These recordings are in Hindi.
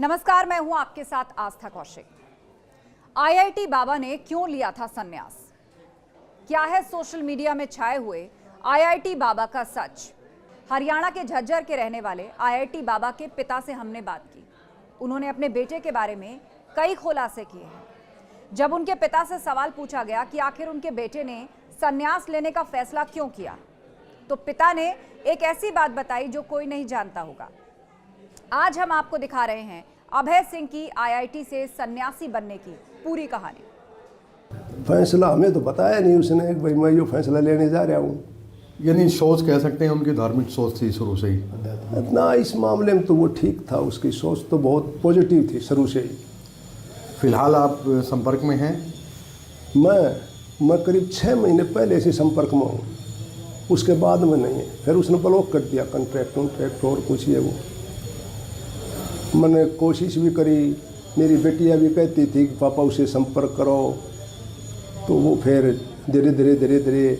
नमस्कार, मैं हूं आपके साथ आस्था कौशिक। आईआईटी बाबा ने क्यों लिया था संन्यास? क्या है सोशल मीडिया में छाए हुए आईआईटी बाबा का सच? हरियाणा के झज्जर के रहने वाले आईआईटी बाबा के पिता से हमने बात की। उन्होंने अपने बेटे के बारे में कई खुलासे किए हैं। जब उनके पिता से सवाल पूछा गया कि आखिर उनके बेटे ने संन्यास लेने का फैसला क्यों किया, तो पिता ने एक ऐसी बात बताई जो कोई नहीं जानता होगा। आज हम आपको दिखा रहे हैं अभय सिंह की आईआईटी से सन्यासी बनने की पूरी कहानी। फैसला हमें तो बताया नहीं उसने, भाई मैं ये फैसला लेने जा रहा हूँ। यानी सोच कह सकते हैं उनकी धार्मिक सोच थी शुरू से ही। ना, इस मामले में तो वो ठीक था, उसकी सोच तो बहुत पॉजिटिव थी शुरू से ही। फिलहाल आप संपर्क में हैं? मैं करीब 6 महीने पहले से संपर्क में हूँ, उसके बाद में नहीं है। फिर उसने ब्लॉक कर दिया कॉन्ट्रैक्ट और कुछ ये वो। मैंने कोशिश भी करी, मेरी बेटियाँ भी कहती थी कि पापा उसे संपर्क करो, तो वो फिर धीरे धीरे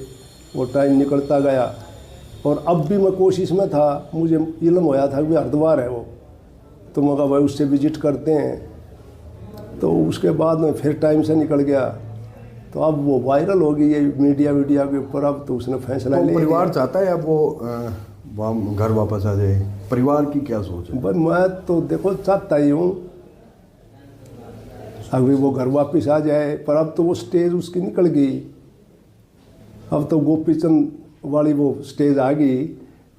वो टाइम निकलता गया। और अब भी मैं कोशिश में था, मुझे इल्म होया था कि हरिद्वार है वो, तो मैं कहा भाई उससे विजिट करते हैं। तो उसके बाद में फिर टाइम से निकल गया, तो अब वो वायरल हो गई है मीडिया के ऊपर। अब तो उसने फैसला ले। परिवार चाहता है अब वो घर वापस आ जाए, परिवार की क्या सोच है? भाई मैं तो देखो चाहता ही हूँ अभी वो घर वापस आ जाए, पर अब तो वो स्टेज उसकी निकल गई। अब तो गोपीचंद वाली वो स्टेज आ गई।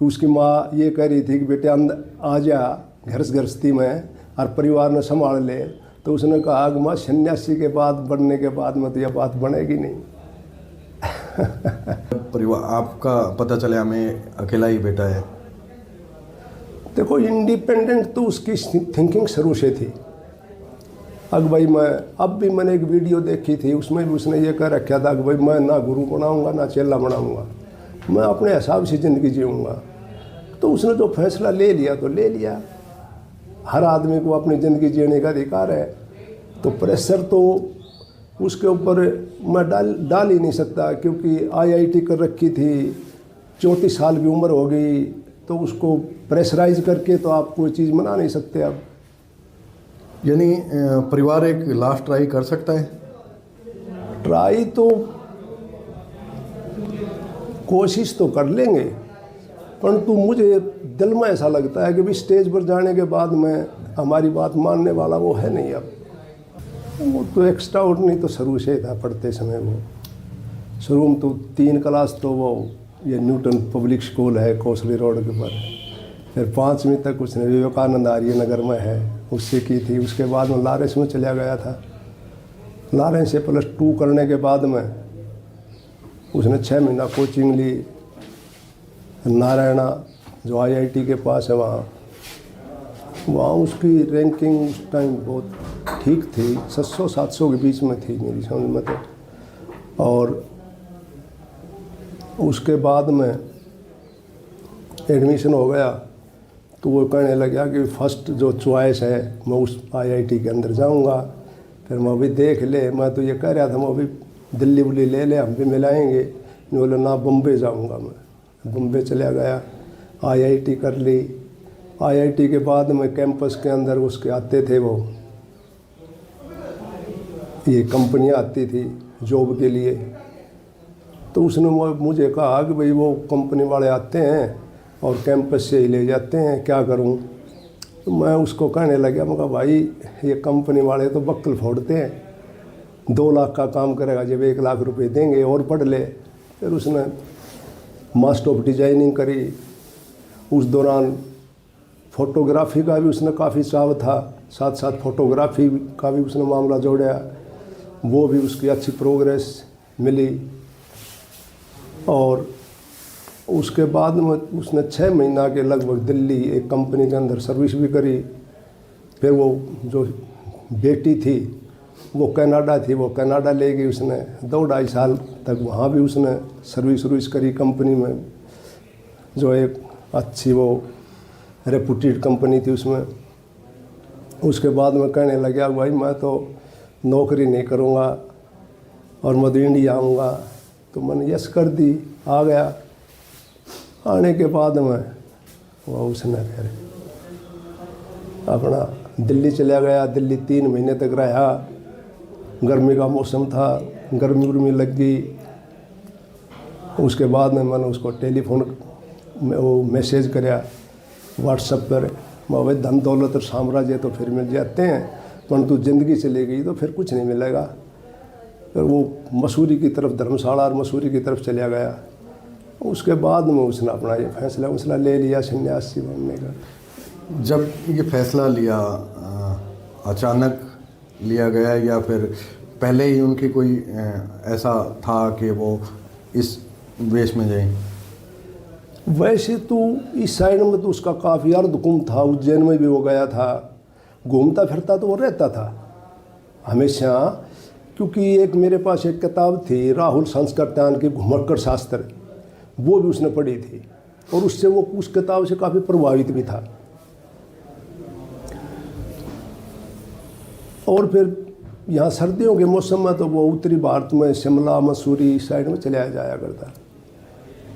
उसकी माँ ये कह रही थी कि बेटे अंदर आ जा गृहस्थी में और परिवार ने संभाल ले, तो उसने कहा कि माँ सन्यासी के बाद बनने के बाद में तो यह बात बनेगी नहीं। परिवार आपका पता चला हमें अकेला ही बेटा है। देखो इंडिपेंडेंट तो उसकी थिंकिंग शुरू से थी। अब भाई अब भी मैंने एक वीडियो देखी थी, उसमें भी उसने ये कह रखा था कि भाई मैं ना गुरु बनाऊंगा ना चेला बनाऊंगा, मैं अपने हिसाब से ज़िंदगी जीऊँगा। तो उसने जो फैसला ले लिया तो ले लिया। हर आदमी को अपनी ज़िंदगी जीने का अधिकार है, तो प्रेशर तो उसके ऊपर मैं डाल ही नहीं सकता, क्योंकि आईआईटी कर रखी थी, 34 साल की उम्र हो गई, तो उसको प्रेशराइज करके तो आप कोई चीज़ मना नहीं सकते। अब यानी परिवार एक लास्ट ट्राई कर सकता है? ट्राई तो कोशिश तो कर लेंगे, परंतु मुझे दिल में ऐसा लगता है कि भी स्टेज पर जाने के बाद में हमारी बात मानने वाला वो है नहीं। अब वो तो एक्स्ट्रा ऑर्डिनरी तो शुरू से था पढ़ते समय। वो शुरू में तो 3 क्लास तो वो ये न्यूटन पब्लिक स्कूल है कोसली रोड के ऊपर, फिर 5वीं तक उसने विवेकानंद आर्य नगर में है उससे की थी। उसके बाद में लॉरेंस में चला गया था। लॉरेंस से +2 करने के बाद में उसने 6 महीना कोचिंग ली नारायणा जो आईआईटी के पास है वहाँ उसकी रैंकिंग उस टाइम बहुत ठीक थी, 600-700 के बीच में थी मेरी समझ में तो। और उसके बाद में एडमिशन हो गया, तो वो कहने लगा कि फर्स्ट जो चॉइस है मैं उस आईआईटी के अंदर जाऊंगा। फिर मैं अभी देख ले, मैं तो ये कह रहा था मैं अभी दिल्ली उल्ली ले ले, हम भी मिलाएंगे। नहीं बोले ना, बम्बे जाऊंगा मैं। बम्बे चला गया, आईआईटी कर ली। आईआईटी के बाद में कैंपस के अंदर उसके आते थे वो ये कंपनियां आती थी जॉब के लिए, तो उसने मुझे कहा कि भाई वो कंपनी वाले आते हैं और कैंपस से ही ले जाते हैं, क्या करूं? तो मैं उसको कहने लगा, मैं कहा भाई ये कंपनी वाले तो बक्कल फोड़ते हैं, 2 लाख का काम करेगा जब 1 लाख रुपए देंगे और पढ़ ले। फिर उसने मास्टर ऑफ डिजाइनिंग करी। उस दौरान फोटोग्राफी का भी उसने काफ़ी चाव था, साथ साथ फोटोग्राफी का भी उसने मामला जोड़ा, वो भी उसकी अच्छी प्रोग्रेस मिली। और उसके बाद में उसने 6 महीना के लगभग दिल्ली एक कंपनी के अंदर सर्विस भी करी। फिर वो जो बेटी थी वो कनाडा थी, वो कनाडा ले गई उसने, 2-2.5 साल तक वहाँ भी उसने सर्विस करी कंपनी में, जो एक अच्छी वो रेपुटेड कंपनी थी उसमें। उसके बाद में कहने लगा भाई मैं तो नौकरी नहीं करूँगा और मैं तो इंडिया आऊँगा। तो मैंने यस कर दी, आ गया। आने के बाद में वो उसने फिर अपना दिल्ली चला गया। दिल्ली 3 महीने तक रहा। गर्मी का मौसम था, गर्मी लग गई। उसके बाद में मैंने उसको टेलीफोन में वो मैसेज कराया व्हाट्सएप पर, भाई धन दौलत और साम्राज्य तो फिर मिल जाते हैं, परंतु ज़िंदगी चली गई तो फिर कुछ नहीं मिलेगा। फिर वो मसूरी की तरफ, धर्मशाला और मसूरी की तरफ चला गया। उसके बाद में उसने अपना ये फैसला ले लिया सन्यासी बनने का। जब ये फैसला लिया अचानक लिया गया या फिर पहले ही उनकी कोई ऐसा था कि वो इस वेश में जाए? वैसे तो इस साइड में तो उसका काफ़ी अर्धकुंभ था। उज्जैन में भी वो गया था, घूमता फिरता तो वो रहता था हमेशा। क्योंकि एक मेरे पास एक किताब थी राहुल संस्कृत्यान की घुमक्कड़ शास्त्र, वो भी उसने पढ़ी थी और उससे वो उस किताब से काफ़ी प्रभावित भी था। और फिर यहाँ सर्दियों के मौसम में तो वो उत्तरी भारत में शिमला मसूरी साइड में चला जाया करता।